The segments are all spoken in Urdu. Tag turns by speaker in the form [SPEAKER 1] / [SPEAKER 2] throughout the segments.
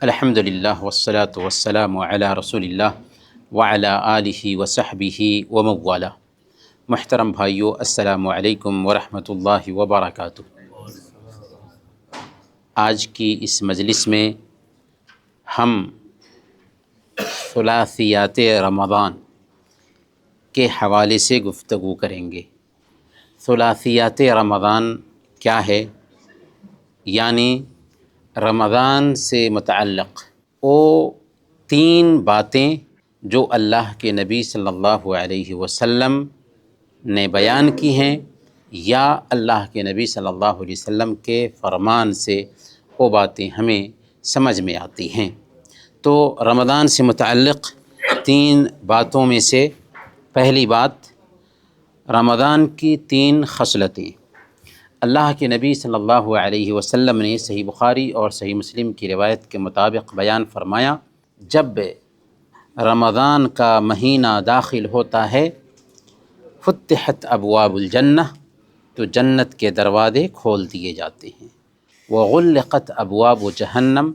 [SPEAKER 1] الحمد للہ والصلاة والسلام علی رسول اللہ وعلی آلہ وصحبہ ومن والہ۔ محترم بھائیو، السلام علیکم ورحمۃ اللہ وبرکاتہ۔ آج کی اس مجلس میں ہم ثلاثیات رمضان کے حوالے سے گفتگو کریں گے۔ ثلاثیات رمضان کیا ہے؟ یعنی رمضان سے متعلق وہ تین باتیں جو اللہ کے نبی صلی اللہ علیہ وسلم نے بیان کی ہیں یا اللہ کے نبی صلی اللہ علیہ وسلم کے فرمان سے وہ باتیں ہمیں سمجھ میں آتی ہیں۔ تو رمضان سے متعلق تین باتوں میں سے پہلی بات، رمضان کی تین خصلتیں۔ اللہ کے نبی صلی اللہ علیہ وسلم نے صحیح بخاری اور صحیح مسلم کی روایت کے مطابق بیان فرمایا، جب رمضان کا مہینہ داخل ہوتا ہے فتحت ابواب الجنہ، تو جنت کے دروازے کھول دیے جاتے ہیں، وغلقت ابواب جہنم،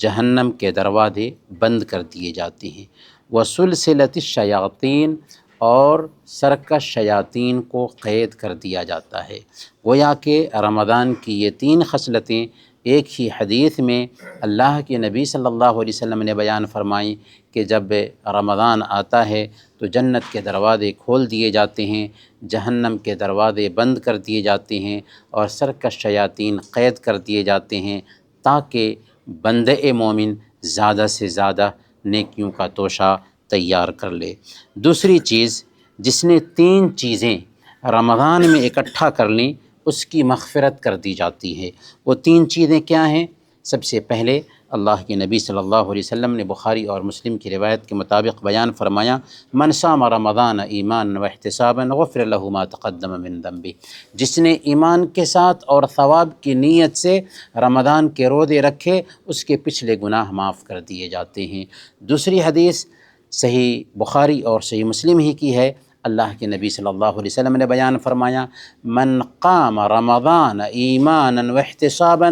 [SPEAKER 1] جہنم کے دروازے بند کر دیے جاتے ہیں، وسلسلت الشیاطین، اور سرکش شیاطین کو قید کر دیا جاتا ہے۔ گویا کہ رمضان کی یہ تین خصلتیں ایک ہی حدیث میں اللہ کے نبی صلی اللہ علیہ وسلم نے بیان فرمائیں کہ جب رمضان آتا ہے تو جنت کے دروازے کھول دیے جاتے ہیں، جہنم کے دروازے بند کر دیے جاتے ہیں، اور سرکش شیاطین قید کر دیے جاتے ہیں، تاکہ بندہ مومن زیادہ سے زیادہ نیکیوں کا توشہ تیار کر لے۔ دوسری چیز، جس نے تین چیزیں رمضان میں اکٹھا کر لیں اس کی مغفرت کر دی جاتی ہے۔ وہ تین چیزیں کیا ہیں؟ سب سے پہلے اللہ کے نبی صلی اللہ علیہ وسلم نے بخاری اور مسلم کی روایت کے مطابق بیان فرمایا، من صام رمضان ایمانا واحتسابا غفر له ما تقدم من ذنبہ، جس نے ایمان کے ساتھ اور ثواب کی نیت سے رمضان کے روزے رکھے اس کے پچھلے گناہ معاف کر دیے جاتے ہیں۔ دوسری حدیث صحیح بخاری اور صحیح مسلم ہی کی ہے، اللہ کے نبی صلی اللہ علیہ وسلم نے بیان فرمایا، من قام رمضان ایمانا واحتسابا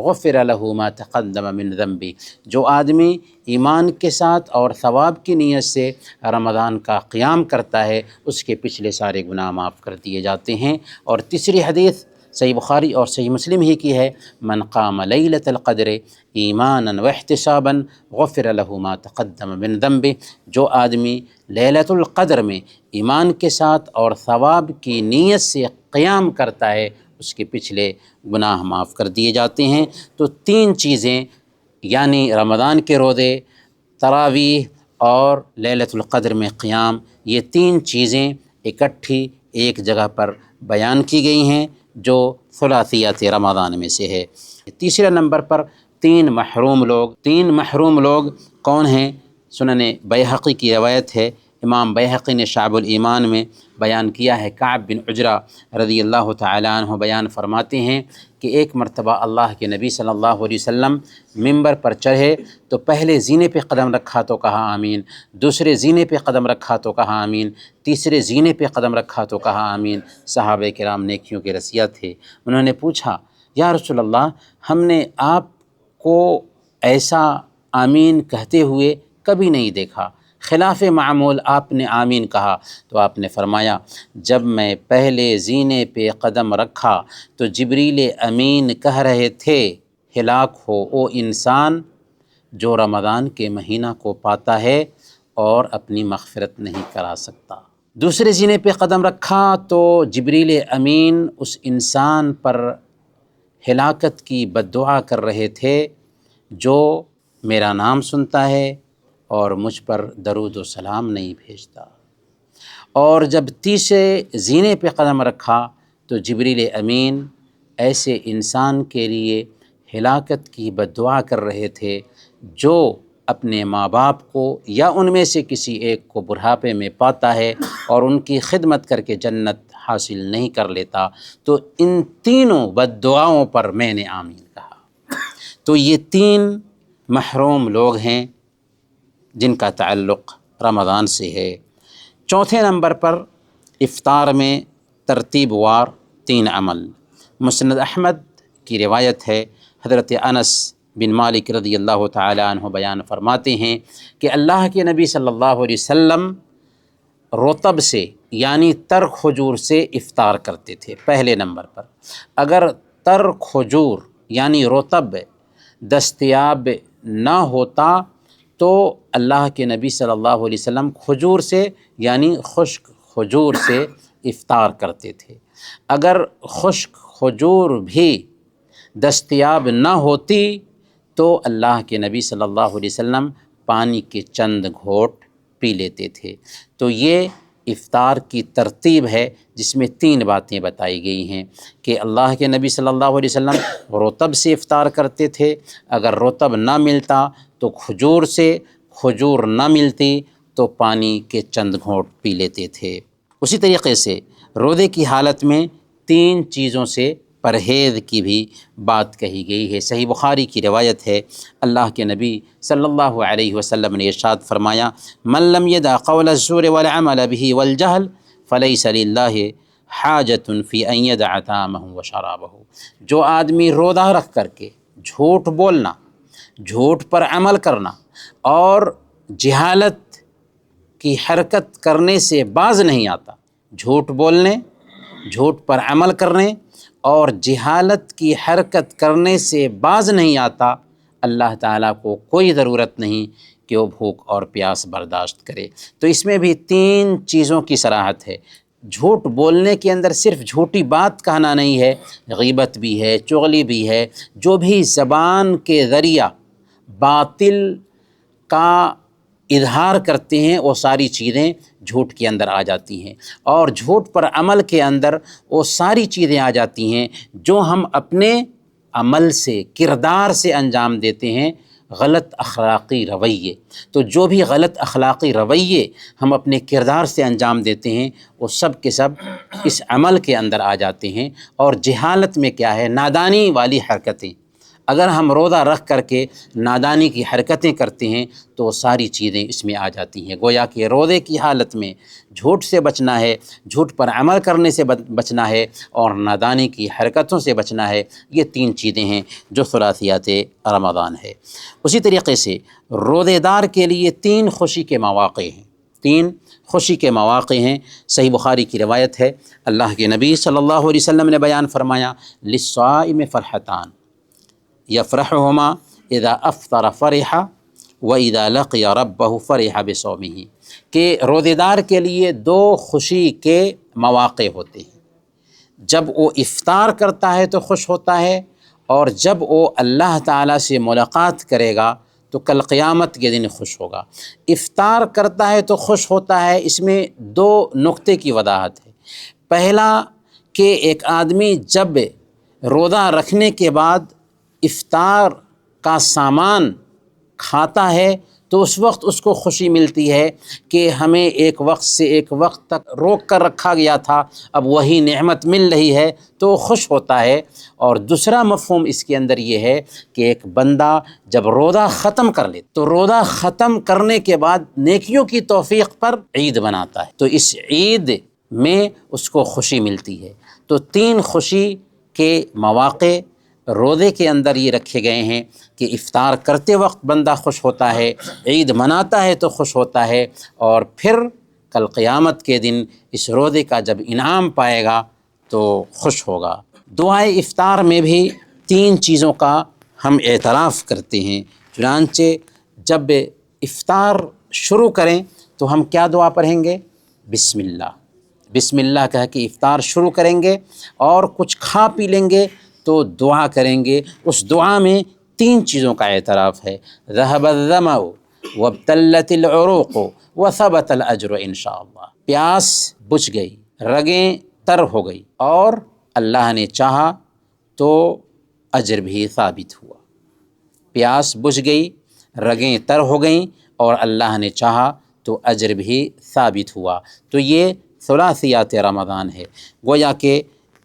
[SPEAKER 1] غفر له ما تقدم من ذنبہ، جو آدمی ایمان کے ساتھ اور ثواب کی نیت سے رمضان کا قیام کرتا ہے اس کے پچھلے سارے گناہ معاف کر دیے جاتے ہیں۔ اور تیسری حدیث صحیح بخاری اور صحیح مسلم ہی کی ہے، من قام لیلۃ القدر ایمانا واحتسابا غفر له ما تقدم من ذنبہ، جو آدمی لیلۃ القدر میں ایمان کے ساتھ اور ثواب کی نیت سے قیام کرتا ہے اس کے پچھلے گناہ معاف کر دیے جاتے ہیں۔ تو تین چیزیں یعنی رمضان کے روزے، تراویح اور لیلۃ القدر میں قیام، یہ تین چیزیں اکٹھی ایک جگہ پر بیان کی گئی ہیں جو ثلاثیات رمضان میں سے ہے۔ تیسرے نمبر پر تین محروم لوگ کون ہیں؟ سنن بیہقی کی روایت ہے، امام بیہقی نے شعب الایمان میں بیان کیا ہے، کعب بن عجرہ رضی اللہ تعالیٰ عنہ بیان فرماتے ہیں کہ ایک مرتبہ اللہ کے نبی صلی اللہ علیہ وسلم ممبر پر چڑھے تو پہلے زینے پہ قدم رکھا تو کہا آمین، دوسرے زینے پہ قدم رکھا تو کہا آمین، تیسرے زینے پہ قدم رکھا تو کہا آمین۔ صحابہ کرام نیکیوں کے رسیا تھے، انہوں نے پوچھا، یا رسول اللہ، ہم نے آپ کو ایسا آمین کہتے ہوئے کبھی نہیں دیکھا، خلاف معمول آپ نے آمین کہا۔ تو آپ نے فرمایا، جب میں پہلے زینے پہ قدم رکھا تو جبریل امین کہہ رہے تھے، ہلاک ہو وہ انسان جو رمضان کے مہینہ کو پاتا ہے اور اپنی مغفرت نہیں کرا سکتا۔ دوسرے زینے پہ قدم رکھا تو جبریل امین اس انسان پر ہلاکت کی بد دعا کر رہے تھے جو میرا نام سنتا ہے اور مجھ پر درود و سلام نہیں بھیجتا۔ اور جب تیسرے زینے پہ قدم رکھا تو جبریل امین ایسے انسان کے لیے ہلاکت کی بد دعا کر رہے تھے جو اپنے ماں باپ کو یا ان میں سے کسی ایک کو بڑھاپے میں پاتا ہے اور ان کی خدمت کر کے جنت حاصل نہیں کر لیتا۔ تو ان تینوں بد دعاؤں پر میں نے آمین کہا۔ تو یہ تین محروم لوگ ہیں جن کا تعلق رمضان سے ہے۔ چوتھے نمبر پر افطار میں ترتیب وار تین عمل۔ مسند احمد کی روایت ہے، حضرت انس بن مالک رضی اللہ تعالی عنہ بیان فرماتے ہیں کہ اللہ کے نبی صلی اللہ علیہ وسلم رطب سے یعنی تر کھجور سے افطار کرتے تھے۔ پہلے نمبر پر اگر تر کھجور یعنی رطب دستیاب نہ ہوتا تو اللہ کے نبی صلی اللہ علیہ وسلم کھجور سے یعنی خشک کھجور سے افطار کرتے تھے۔ اگر خشک کھجور بھی دستیاب نہ ہوتی تو اللہ کے نبی صلی اللہ علیہ وسلم پانی کے چند گھونٹ پی لیتے تھے۔ تو یہ افطار کی ترتیب ہے جس میں 3 باتیں بتائی گئی ہیں کہ اللہ کے نبی صلی اللہ علیہ وسلم رطب سے افطار کرتے تھے، اگر رطب نہ ملتا تو کھجور سے، کھجور نہ ملتی تو پانی کے چند گھونٹ پی لیتے تھے۔ اسی طریقے سے روزے کی حالت میں 3 چیزوں سے پرہیز کی بھی بات کہی گئی ہے۔ صحیح بخاری کی روایت ہے، اللہ کے نبی صلی اللہ علیہ وسلم نے ارشاد فرمایا، من لم يدع قول الزور والعمل به والجهل فليس لله حاجة في ان يدع طعامه وشرابه۔ جو آدمی روزہ رکھ کر کے جھوٹ بولنا، جھوٹ پر عمل کرنا اور جہالت کی حرکت کرنے سے باز نہیں آتا، جھوٹ بولنے، جھوٹ پر عمل کرنے اور جہالت کی حرکت کرنے سے باز نہیں آتا، اللہ تعالیٰ کو کوئی ضرورت نہیں کہ وہ بھوک اور پیاس برداشت کرے۔ تو اس میں بھی 3 چیزوں کی صراحت ہے۔ جھوٹ بولنے کے اندر صرف جھوٹی بات کہنا نہیں ہے، غیبت بھی ہے، چغلی بھی ہے، جو بھی زبان کے ذریعہ باطل کا اظہار کرتے ہیں وہ ساری چیزیں جھوٹ کے اندر آ جاتی ہیں، اور جھوٹ پر عمل کے اندر وہ ساری چیزیں آ جاتی ہیں جو ہم اپنے عمل سے، کردار سے انجام دیتے ہیں، غلط اخلاقی رویے۔ تو جو بھی غلط اخلاقی رویے ہم اپنے کردار سے انجام دیتے ہیں وہ سب کے سب اس عمل کے اندر آ جاتے ہیں۔ اور جہالت میں کیا ہے؟ نادانی والی حرکتیں۔ اگر ہم روزہ رکھ کر کے نادانی کی حرکتیں کرتے ہیں تو وہ ساری چیزیں اس میں آ جاتی ہیں۔ گویا کہ روزے کی حالت میں جھوٹ سے بچنا ہے، جھوٹ پر عمل کرنے سے بچنا ہے اور نادانی کی حرکتوں سے بچنا ہے۔ یہ 3 چیزیں ہیں جو ثلاثیات رمضان ہے۔ اسی طریقے سے روزے دار کے لیے 3 خوشی کے مواقع ہیں، 3 خوشی کے مواقع ہیں۔ صحیح بخاری کی روایت ہے، اللہ کے نبی صلی اللہ علیہ وسلم نے بیان فرمایا، للصائم فرحتان یفرحہما اذا افطر فرح واذا لقی ربہ فرح بصومہ، کہ روزے دار کے لیے 2 خوشی کے مواقع ہوتے ہیں۔ جب وہ افطار کرتا ہے تو خوش ہوتا ہے، اور جب وہ اللہ تعالیٰ سے ملاقات کرے گا تو کل قیامت کے دن خوش ہوگا۔ افطار کرتا ہے تو خوش ہوتا ہے، اس میں 2 نقطے کی وضاحت ہے۔ پہلا کہ ایک آدمی جب روزہ رکھنے کے بعد افطار کا سامان کھاتا ہے تو اس وقت اس کو خوشی ملتی ہے کہ ہمیں ایک وقت سے ایک وقت تک روک کر رکھا گیا تھا، اب وہی نعمت مل رہی ہے تو وہ خوش ہوتا ہے۔ اور دوسرا مفہوم اس کے اندر یہ ہے کہ ایک بندہ جب روزہ ختم کر لے تو روزہ ختم کرنے کے بعد نیکیوں کی توفیق پر عید مناتا ہے، تو اس عید میں اس کو خوشی ملتی ہے۔ تو 3 خوشی کے مواقع روزے کے اندر یہ رکھے گئے ہیں کہ افطار کرتے وقت بندہ خوش ہوتا ہے، عید مناتا ہے تو خوش ہوتا ہے، اور پھر کل قیامت کے دن اس روزے کا جب انعام پائے گا تو خوش ہوگا۔ دعائے افطار میں بھی 3 چیزوں کا ہم اعتراف کرتے ہیں، چنانچہ جب افطار شروع کریں تو ہم کیا دعا پڑھیں گے؟ بسم اللہ، بسم اللہ کہہ کے افطار شروع کریں گے، اور کچھ کھا پی لیں گے تو دعا کریں گے۔ اس دعا میں 3 چیزوں کا اعتراف ہے، ذهب الظمأ وابتلت العروق وثبت الاجر انشاءاللہ، پیاس بجھ گئی، رگیں تر ہو گئی، اور اللہ نے چاہا تو اجر بھی ثابت ہوا۔ پیاس بجھ گئی، رگیں تر ہو گئیں، اور اللہ نے چاہا تو اجر بھی ثابت ہوا۔ تو یہ ثلاثیات رمضان ہے۔ گویا کہ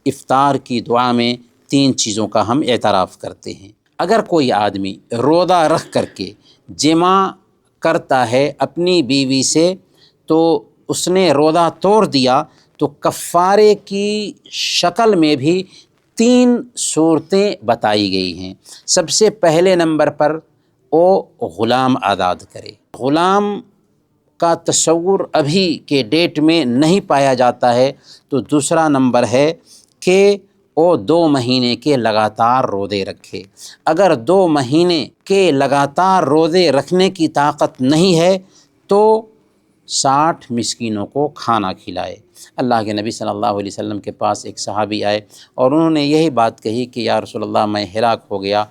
[SPEAKER 1] افطار کی دعا میں 3 چیزوں کا ہم اعتراف کرتے ہیں۔ اگر کوئی آدمی روزہ رکھ کر کے جمع کرتا ہے اپنی بیوی سے تو اس نے روزہ توڑ دیا تو کفارے کی شکل میں بھی تین صورتیں بتائی گئی ہیں۔ سب سے پہلے نمبر پر وہ غلام آزاد کرے۔ غلام کا تصور ابھی کے ڈیٹ میں نہیں پایا جاتا ہے، تو دوسرا نمبر ہے کہ وہ 2 مہینے کے لگاتار روزے رکھے۔ اگر 2 مہینے کے لگاتار روزے رکھنے کی طاقت نہیں ہے تو 60 مسکینوں کو کھانا کھلائے۔ اللہ کے نبی صلی اللہ علیہ وسلم کے پاس ایک صحابی آئے اور انہوں نے یہی بات کہی کہ یا رسول اللہ میں ہلاک ہو گیا۔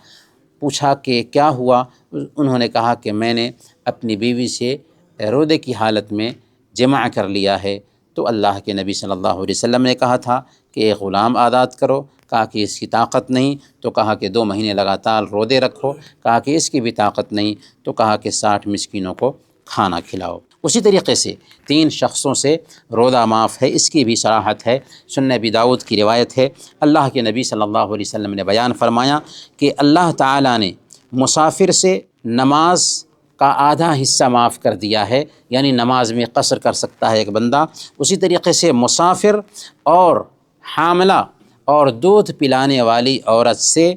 [SPEAKER 1] پوچھا کہ کیا ہوا؟ انہوں نے کہا کہ میں نے اپنی بیوی سے روزے کی حالت میں جمع کر لیا ہے۔ تو اللہ کے نبی صلی اللہ علیہ وسلم نے کہا تھا کہ ایک غلام آزاد کرو، کہا کہ اس کی طاقت نہیں، تو کہا کہ 2 مہینے لگاتار روزے رکھو، کہا کہ اس کی بھی طاقت نہیں، تو کہا کہ 60 مسکینوں کو کھانا کھلاؤ۔ اسی طریقے سے 3 شخصوں سے روزہ معاف ہے، اس کی بھی صراحت ہے۔ سنن ابی داؤد کی روایت ہے، اللہ کے نبی صلی اللہ علیہ وسلم نے بیان فرمایا کہ اللہ تعالیٰ نے مسافر سے نماز کا آدھا حصہ معاف کر دیا ہے، یعنی نماز میں قصر کر سکتا ہے ایک بندہ۔ اسی طریقے سے مسافر اور حاملہ اور دودھ پلانے والی عورت سے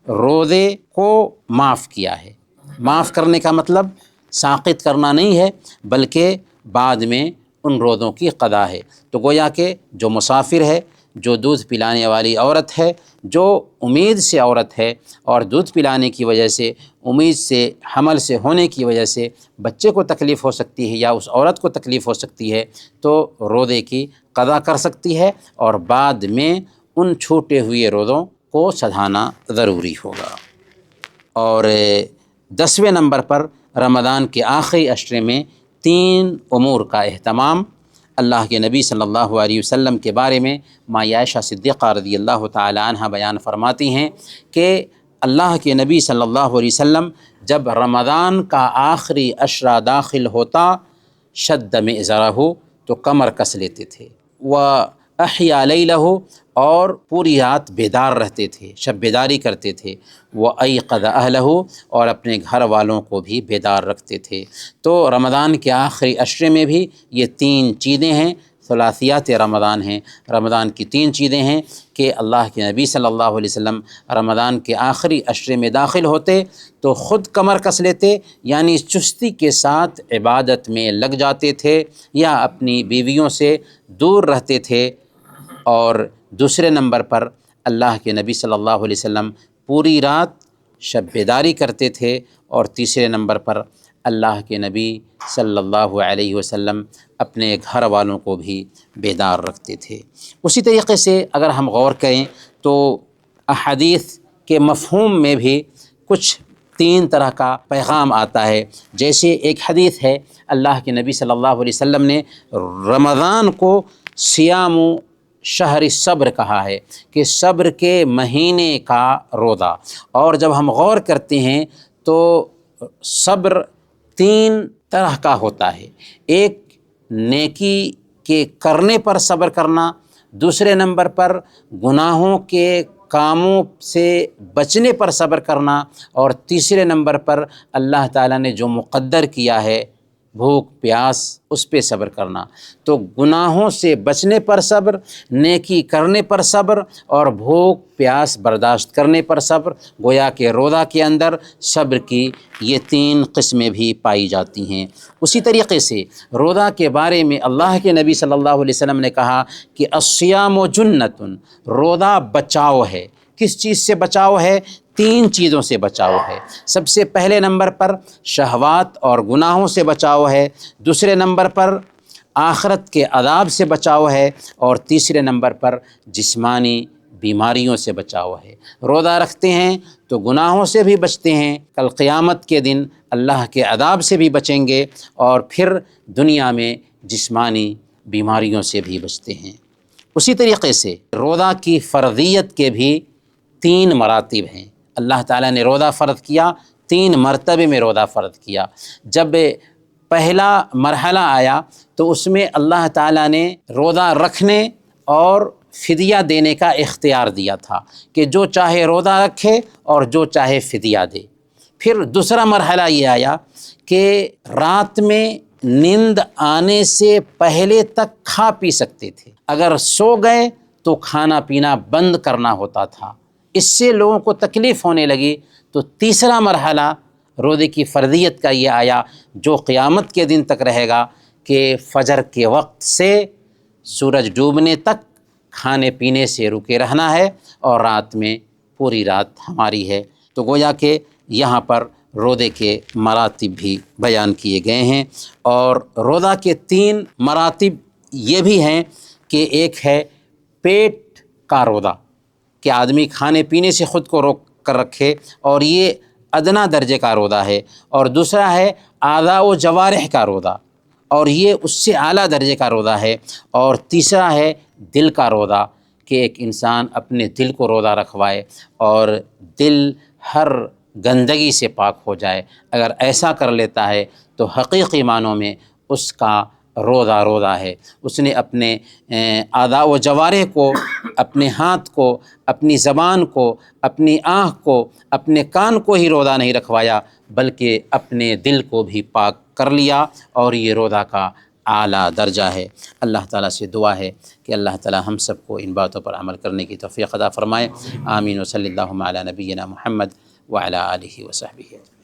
[SPEAKER 1] روزے کو معاف کیا ہے۔ معاف کرنے کا مطلب ساقط کرنا نہیں ہے، بلکہ بعد میں ان روزوں کی قضا ہے۔ تو گویا کہ جو مسافر ہے، جو دودھ پلانے والی عورت ہے، جو امید سے عورت ہے اور دودھ پلانے کی وجہ سے، امید سے، حمل سے ہونے کی وجہ سے بچے کو تکلیف ہو سکتی ہے یا اس عورت کو تکلیف ہو سکتی ہے، تو روزے کی قضا کر سکتی ہے اور بعد میں ان چھوٹے ہوئے روزوں کو سدھانا ضروری ہوگا۔ اور 10ویں نمبر پر رمضان کے آخری عشرے میں 3 امور کا اہتمام۔ اللہ کے نبی صلی اللہ علیہ وسلم کے بارے میں ماں عائشہ صدیقہ رضی اللہ تعالی عنہ بیان فرماتی ہیں کہ اللہ کے نبی صلی اللہ علیہ وسلم جب رمضان کا آخری عشرہ داخل ہوتا شد مئزرہ، تو کمر کس لیتے تھے، وَأَحْيَا لَيْلَهُ، اور پوری رات بیدار رہتے تھے، شب بیداری کرتے تھے، وَأَيْقَظَ أَهْلَهُ، اور اپنے گھر والوں کو بھی بیدار رکھتے تھے۔ تو رمضان کے آخری عشرے میں بھی یہ 3 چیزیں ہیں، ثلاثیات رمضان ہیں۔ رمضان کی 3 چیزیں ہیں کہ اللہ کے نبی صلی اللہ علیہ وسلم رمضان کے آخری عشرے میں داخل ہوتے تو خود کمر کس لیتے، یعنی چستی کے ساتھ عبادت میں لگ جاتے تھے یا اپنی بیویوں سے دور رہتے تھے، اور دوسرے نمبر پر اللہ کے نبی صلی اللہ علیہ وسلم پوری رات شب بیداری کرتے تھے، اور تیسرے نمبر پر اللہ کے نبی صلی اللہ علیہ وسلم اپنے گھر والوں کو بھی بیدار رکھتے تھے۔ اسی طریقے سے اگر ہم غور کریں تو احادیث کے مفہوم میں بھی کچھ 3 طرح کا پیغام آتا ہے۔ جیسے ایک حدیث ہے، اللہ کے نبی صلی اللہ علیہ وسلم نے رمضان کو صیام شہر صبر کہا ہے، کہ صبر کے مہینے کا روزہ۔ اور جب ہم غور کرتے ہیں تو صبر 3 طرح کا ہوتا ہے۔ ایک نیکی کے کرنے پر صبر کرنا، دوسرے نمبر پر گناہوں کے کاموں سے بچنے پر صبر کرنا، اور تیسرے نمبر پر اللہ تعالیٰ نے جو مقدر کیا ہے بھوک پیاس، اس پہ صبر کرنا۔ تو گناہوں سے بچنے پر صبر، نیکی کرنے پر صبر، اور بھوک پیاس برداشت کرنے پر صبر، گویا کہ روزہ کے اندر صبر کی یہ 3 قسمیں بھی پائی جاتی ہیں۔ اسی طریقے سے روزہ کے بارے میں اللہ کے نبی صلی اللہ علیہ وسلم نے کہا کہ الصیام جنۃ، روزہ بچاؤ ہے۔ کس چیز سے بچاؤ ہے؟ 3 چیزوں سے بچاؤ ہے۔ سب سے پہلے نمبر پر شہوات اور گناہوں سے بچاؤ ہے، دوسرے نمبر پر آخرت کے عذاب سے بچاؤ ہے، اور تیسرے نمبر پر جسمانی بیماریوں سے بچاؤ ہے۔ روزہ رکھتے ہیں تو گناہوں سے بھی بچتے ہیں، کل قیامت کے دن اللہ کے عذاب سے بھی بچیں گے، اور پھر دنیا میں جسمانی بیماریوں سے بھی بچتے ہیں۔ اسی طریقے سے روزہ کی فرضیت کے بھی 3 مراتب ہیں۔ اللہ تعالیٰ نے روزہ فرض کیا، 3 مرتبے میں روزہ فرض کیا۔ جب پہلا مرحلہ آیا تو اس میں اللہ تعالیٰ نے روزہ رکھنے اور فدیہ دینے کا اختیار دیا تھا کہ جو چاہے روزہ رکھے اور جو چاہے فدیہ دے۔ پھر دوسرا مرحلہ یہ آیا کہ رات میں نیند آنے سے پہلے تک کھا پی سکتے تھے، اگر سو گئے تو کھانا پینا بند کرنا ہوتا تھا، اس سے لوگوں کو تکلیف ہونے لگی، تو تیسرا مرحلہ روزے کی فرضیت کا یہ آیا جو قیامت کے دن تک رہے گا کہ فجر کے وقت سے سورج ڈوبنے تک کھانے پینے سے رکے رہنا ہے، اور رات میں پوری رات ہماری ہے۔ تو گویا کہ یہاں پر روزے کے مراتب بھی بیان کیے گئے ہیں، اور روزہ کے 3 مراتب یہ بھی ہیں کہ ایک ہے پیٹ کا روزہ کہ آدمی کھانے پینے سے خود کو روک کر رکھے، اور یہ ادنا درجے کا روزہ ہے، اور دوسرا ہے اعضاء و جوارح کا روزہ، اور یہ اس سے اعلیٰ درجے کا روزہ ہے، اور تیسرا ہے دل کا روزہ کہ ایک انسان اپنے دل کو روزہ رکھوائے اور دل ہر گندگی سے پاک ہو جائے۔ اگر ایسا کر لیتا ہے تو حقیقی معنوں میں اس کا روزہ ہے، اس نے اپنے اعضاء و جوارح کو، اپنے ہاتھ کو، اپنی زبان کو، اپنی آنکھ کو، اپنے کان کو ہی روزہ نہیں رکھوایا بلکہ اپنے دل کو بھی پاک کر لیا، اور یہ روزہ کا اعلیٰ درجہ ہے۔ اللہ تعالیٰ سے دعا ہے کہ اللہ تعالیٰ ہم سب کو ان باتوں پر عمل کرنے کی توفیق عطا فرمائے۔ آمین و صلی اللہ علی نبینا محمد وعلی آلہ وصحبہ۔